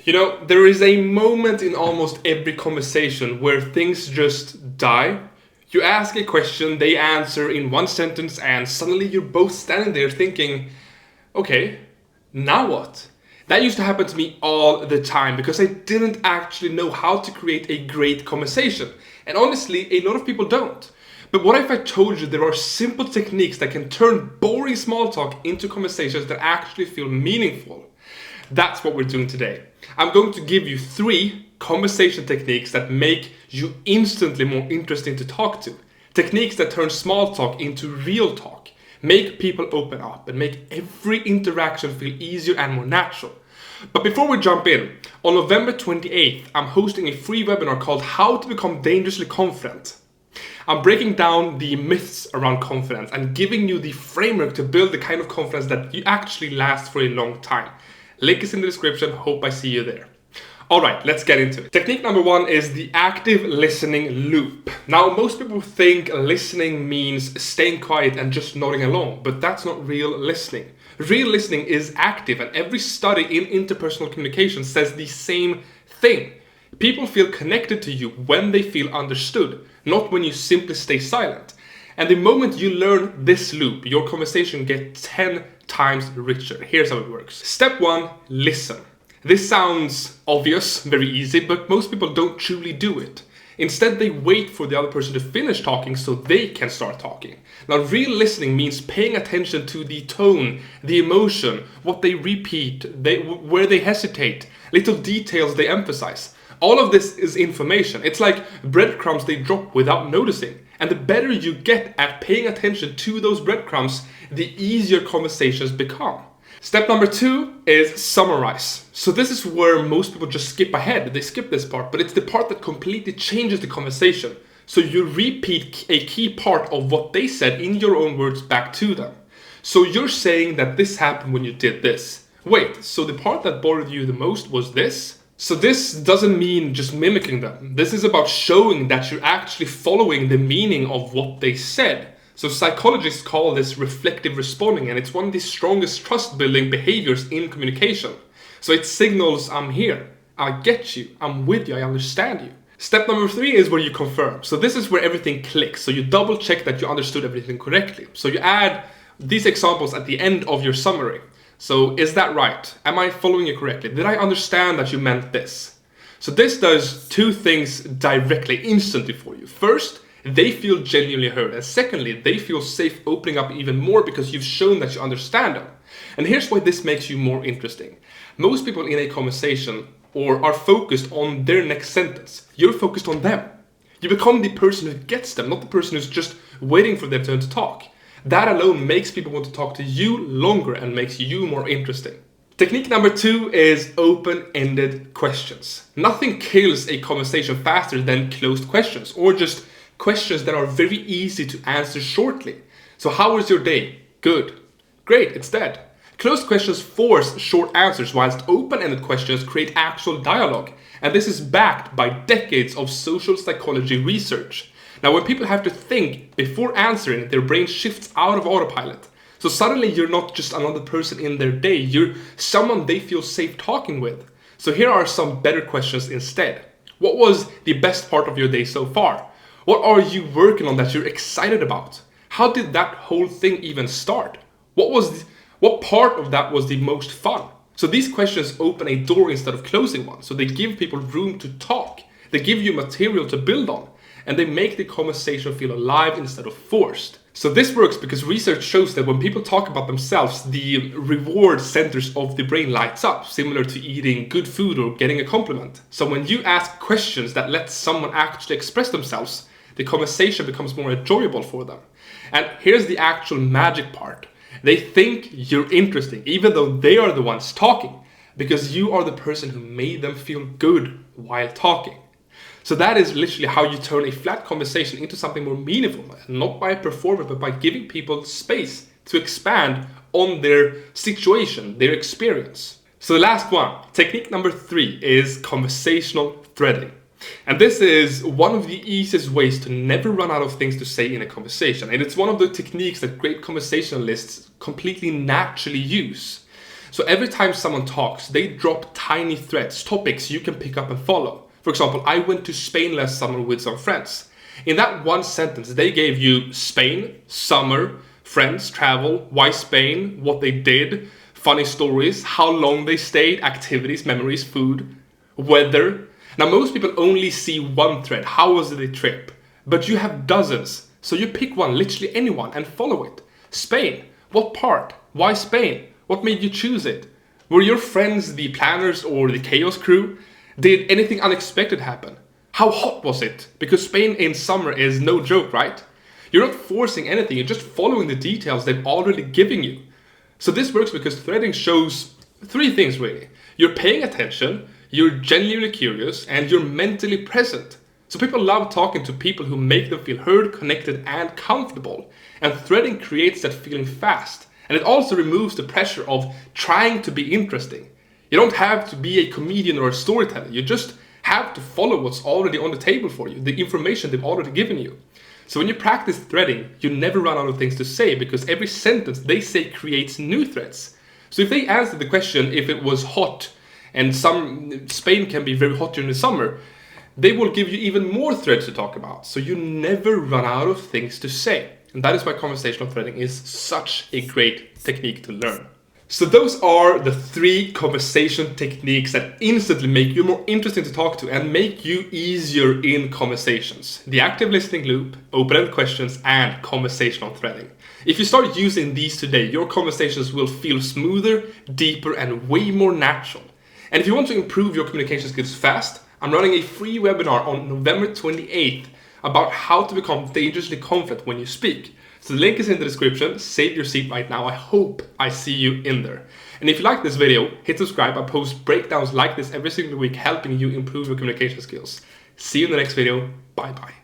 You know, there is a moment in almost every conversation where things just die. You ask a question, they answer in one sentence, and suddenly you're both standing there thinking, okay, now what? That used to happen to me all the time because I didn't actually know how to create a great conversation. And honestly, a lot of people don't. But what if I told you there are simple techniques that can turn boring small talk into conversations that actually feel meaningful? That's what we're doing today. I'm going to give you 3 conversation techniques that make you instantly more interesting to talk to. Techniques that turn small talk into real talk, make people open up, and make every interaction feel easier and more natural. But before we jump in, on November 28th, I'm hosting a free webinar called How to Become Dangerously Confident. I'm breaking down the myths around confidence and giving you the framework to build the kind of confidence that you actually last for a long time. Link is in the description. Hope I see you there. Alright, let's get into it. Technique number 1 is the active listening loop. Now, most people think listening means staying quiet and just nodding along, but that's not real listening. Real listening is active, and every study in interpersonal communication says the same thing. People feel connected to you when they feel understood, not when you simply stay silent. And the moment you learn this loop, your conversation gets 10 times richer. Here's how it works. Step 1, listen. This sounds obvious, very easy, but most people don't truly do it. Instead, they wait for the other person to finish talking so they can start talking. Now, real listening means paying attention to the tone, the emotion, what they repeat, where they hesitate, little details they emphasize. All of this is information. It's like breadcrumbs they drop without noticing. And the better you get at paying attention to those breadcrumbs, the easier conversations become. Step number 2 is summarize. So this is where most people just skip ahead. They skip this part, but it's the part that completely changes the conversation. So you repeat a key part of what they said in your own words back to them. So you're saying that this happened when you did this. Wait, so the part that bothered you the most was this? So this doesn't mean just mimicking them. This is about showing that you're actually following the meaning of what they said. So psychologists call this reflective responding, and it's one of the strongest trust-building behaviors in communication. So it signals, I'm here, I get you, I'm with you, I understand you. Step number 3 is where you confirm. So this is where everything clicks. So you double check that you understood everything correctly. So you add these examples at the end of your summary. So is that right? Am I following you correctly? Did I understand that you meant this? So this does 2 things directly, instantly for you. First, they feel genuinely heard. And secondly, they feel safe opening up even more because you've shown that you understand them. And here's why this makes you more interesting. Most people in a conversation are focused on their next sentence. You're focused on them. You become the person who gets them, not the person who's just waiting for their turn to talk. That alone makes people want to talk to you longer and makes you more interesting. Technique number 2 is open-ended questions. Nothing kills a conversation faster than closed questions, or just questions that are very easy to answer shortly. So how was your day? Good. Great, it's dead. Closed questions force short answers, whilst open-ended questions create actual dialogue. And this is backed by decades of social psychology research. Now, when people have to think before answering, their brain shifts out of autopilot. So suddenly you're not just another person in their day, you're someone they feel safe talking with. So here are some better questions instead. What was the best part of your day so far? What are you working on that you're excited about? How did that whole thing even start? What part of that was the most fun? So these questions open a door instead of closing one. So they give people room to talk. They give you material to build on. And they make the conversation feel alive instead of forced. So this works because research shows that when people talk about themselves, the reward centers of the brain lights up, similar to eating good food or getting a compliment. So when you ask questions that let someone actually express themselves, the conversation becomes more enjoyable for them. And here's the actual magic part. They think you're interesting, even though they are the ones talking, because you are the person who made them feel good while talking. So that is literally how you turn a flat conversation into something more meaningful, not by performing, but by giving people space to expand on their situation, their experience. So the last one, technique number 3, is conversational threading. And this is one of the easiest ways to never run out of things to say in a conversation. And it's one of the techniques that great conversationalists completely naturally use. So every time someone talks, they drop tiny threads, topics you can pick up and follow. For example, I went to Spain last summer with some friends. In that one sentence, they gave you Spain, summer, friends, travel, why Spain, what they did, funny stories, how long they stayed, activities, memories, food, weather. Now, most people only see one thread, how was the trip? But you have dozens, so you pick one, literally anyone, and follow it. Spain, what part? Why Spain? What made you choose it? Were your friends the planners or the chaos crew? Did anything unexpected happen? How hot was it? Because Spain in summer is no joke, right? You're not forcing anything, you're just following the details they've already given you. So this works because threading shows three things really. You're paying attention, you're genuinely curious, and you're mentally present. So people love talking to people who make them feel heard, connected, and comfortable. And threading creates that feeling fast. And it also removes the pressure of trying to be interesting. You don't have to be a comedian or a storyteller. You just have to follow what's already on the table for you, the information they've already given you. So when you practice threading, you never run out of things to say because every sentence they say creates new threads. So if they answer the question if it was hot, and Spain can be very hot during the summer, they will give you even more threads to talk about. So you never run out of things to say. And that is why conversational threading is such a great technique to learn. So those are the 3 conversation techniques that instantly make you more interesting to talk to and make you easier in conversations. The active listening loop, open-ended questions, and conversational threading. If you start using these today, your conversations will feel smoother, deeper, and way more natural. And if you want to improve your communication skills fast, I'm running a free webinar on November 28th about how to become dangerously confident when you speak. So the link is in the description. Save your seat right now. I hope I see you in there. And if you like this video, hit subscribe. I post breakdowns like this every single week, helping you improve your communication skills. See you in the next video. Bye bye.